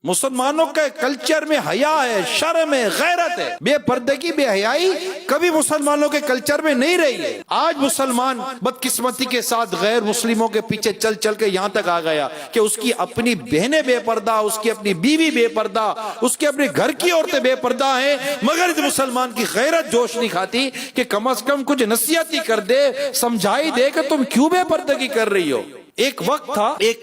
मुसलमानों के कल्चर में हया है, शर्म है, गैरत है। बेपर्दगी बेहयाई कभी मुसलमानों के कल्चर में नहीं रही है। आज मुसलमान बदकिस्मती के साथ गैर मुस्लिमों के पीछे चल चल के यहाँ तक आ गया कि उसकी अपनी बहनें बेपर्दा, उसकी अपनी बीवी बेपर्दा, उसके अपने घर की औरतें बेपर्दा हैं, मगर इस मुसलमान की गैरत जोश नहीं खाती कि कम से कम कुछ नसीहत ही कर दे, समझाई दे कि तुम क्यों बेपर्दगी कर रही हो। एक वक्त था, एक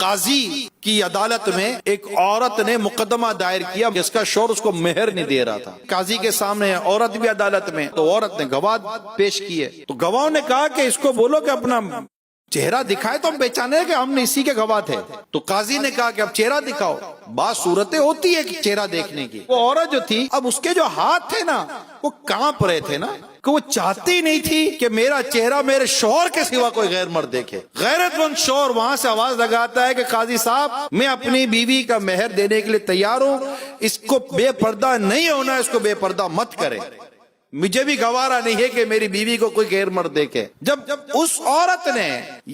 काजी की अदालत में एक औरत ने मुकदमा दायर किया, जिसका शौहर उसको मेहर नहीं दे रहा था। काजी के सामने औरत भी अदालत में, तो औरत ने गवाह पेश किए। तो गवाह ने कहा कि इसको बोलो कि अपना चेहरा दिखाए तो हम पहचाने कि हमने इसी के गवाह थे। तो काजी ने कहा कि अब चेहरा दिखाओ। बात सूरतें होती है कि चेहरा देखने की। वो औरत जो थी, अब उसके जो हाथ थे ना, वो कांप रहे थे ना, कि वो चाहती नहीं थी कि मेरा चेहरा मेरे शौहर के सिवा कोई गैर मर्द देखे। गैरतमंद शौहर वहां से आवाज लगाता है कि काजी साहब, मैं अपनी बीवी का मेहर देने के लिए तैयार हूँ, इसको बेपर्दा नहीं होना, इसको बेपर्दा मत करे। मुझे भी गवारा नहीं है कि मेरी बीवी को कोई गैर मर्द देखे। जब उस औरत ने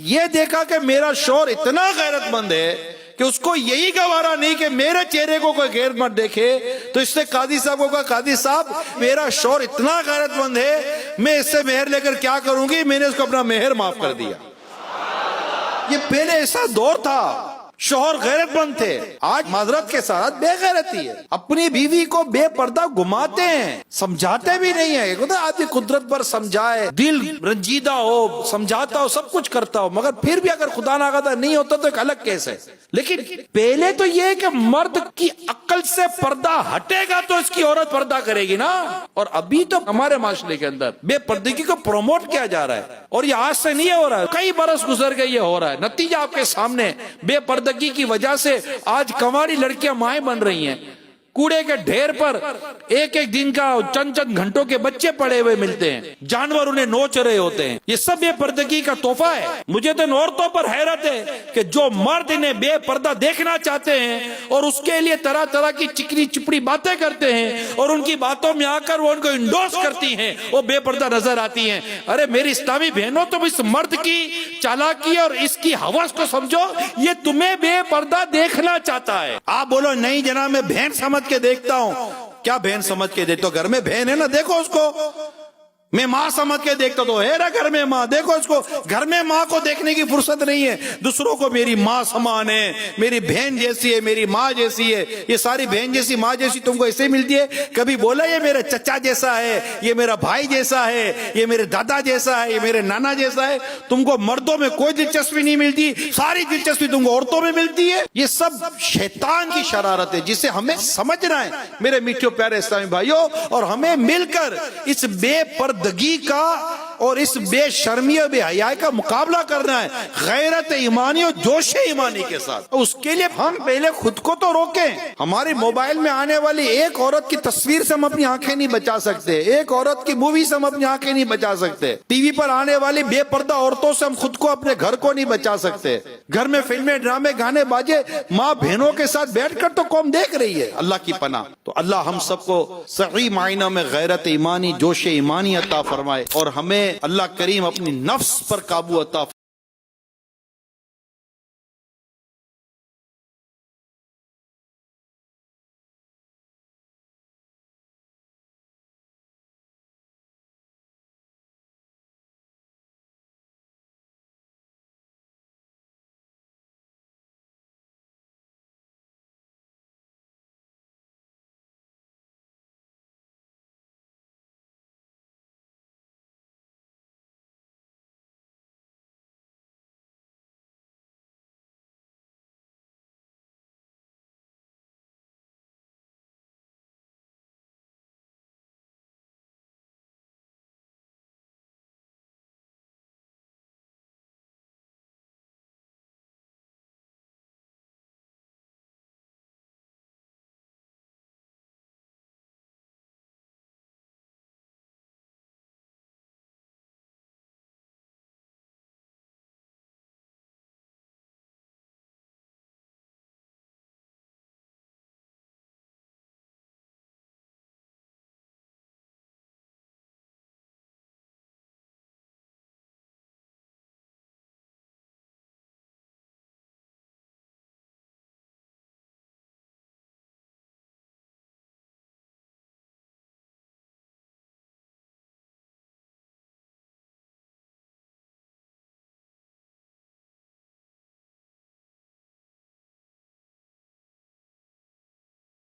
ये देखा कि मेरा शौहर इतना गैरतमंद है कि उसको यही गवारा नहीं कि मेरे चेहरे को कोई गैर मर्द देखे, तो इसने काजी साहब को कहा, काजी साहब मेरा शौहर इतना गैरतमंद है, मैं इससे मेहर लेकर क्या करूंगी। मैंने उसको अपना मेहर माफ कर दिया। ये पहले ऐसा दौर था, शौहर गैरतमंद थे। आज माजरत के साथ बेगैरती है, अपनी बीवी को बेपर्दा घुमाते हैं, समझाते भी नहीं है। आदमी कुदरत पर समझाए, दिल रंजीदा हो, समझाता हो, सब कुछ करता हो, मगर फिर भी अगर खुदा ना खाता नहीं होता तो एक अलग केस है। लेकिन पहले तो ये कि मर्द की अक्ल से पर्दा हटेगा तो इसकी औरत पर्दा करेगी ना। और अभी तो हमारे माशरे के अंदर बेपर्दगी को प्रमोट किया जा रहा है, और ये आज से नहीं हो रहा है, कई बरस गुजर गए ये हो रहा है। नतीजा आपके सामने, बेपर्दगी की वजह से आज कंवारी लड़कियां माएं बन रही हैं। कूड़े के ढेर पर एक एक दिन का चंद चंद घंटों के बच्चे पड़े हुए मिलते हैं, जानवर उन्हें नोच रहे होते हैं। ये सब बेपर्दगी का तोहफा है। मुझे तो इन औरतों पर हैरत है कि जो मर्द इन्हें बेपर्दा देखना चाहते हैं और उसके लिए तरह तरह की चिकनी चिपड़ी बातें करते हैं, और उनकी बातों में आकर वो उनको इंडोर्स करती हैं, वो बेपर्दा नजर आती हैं। अरे मेरी इस्लामी बहनों, तुम इस मर्द की चालाकी और इसकी हवस को समझो, ये तुम्हें बेपर्दा देखना चाहता है। आप बोलो नहीं जनाब, मैं बहन समझ के देखता हूं। क्या बहन समझ के देखते हो? घर में बहन है ना, देखो उसको। मैं माँ समझ के देखता तो है ना, घर में माँ, देखो इसको। घर में माँ को देखने की फुर्सत नहीं है, दूसरों को मेरी माँ समान है, मेरी बहन जैसी है, मेरी माँ जैसी है। ये सारी बहन जैसी माँ जैसी तुमको ऐसे मिलती है? कभी बोला ये मेरे चचा जैसा है, ये मेरा भाई जैसा है, ये मेरे दादा जैसा है, ये मेरे नाना जैसा है? तुमको मर्दों में कोई दिलचस्पी नहीं मिलती, सारी दिलचस्पी तुमको औरतों में मिलती है। ये सब शैतान की शरारत है, जिसे हमें समझना है मेरे मीठे प्यारे इस्लामी भाइयों, और हमें मिलकर इस बेपर्दगी का और इस बेशर्मी और बेहयाई का मुकाबला करना है, गैरत ईमानी और जोश ईमानी के साथ। उसके लिए हम पहले खुद को तो रोकें। हमारे मोबाइल में आने वाली एक औरत की तस्वीर से हम अपनी आंखें नहीं बचा सकते, एक औरत की मूवी से हम अपनी आंखें नहीं बचा सकते, टीवी पर आने वाली बेपर्दा औरतों से हम खुद को, अपने घर को नहीं बचा सकते। घर में फिल्में, ड्रामे, गाने बाजे माँ बहनों के साथ बैठकर तो कौन देख रही है? अल्लाह की पनाह। तो अल्लाह हम सबको सही मायना में गैरत ईमानी, जोश ईमानी अता फरमाए, और हमें अल्लाह करीम अपनी नफ्स पर काबू अता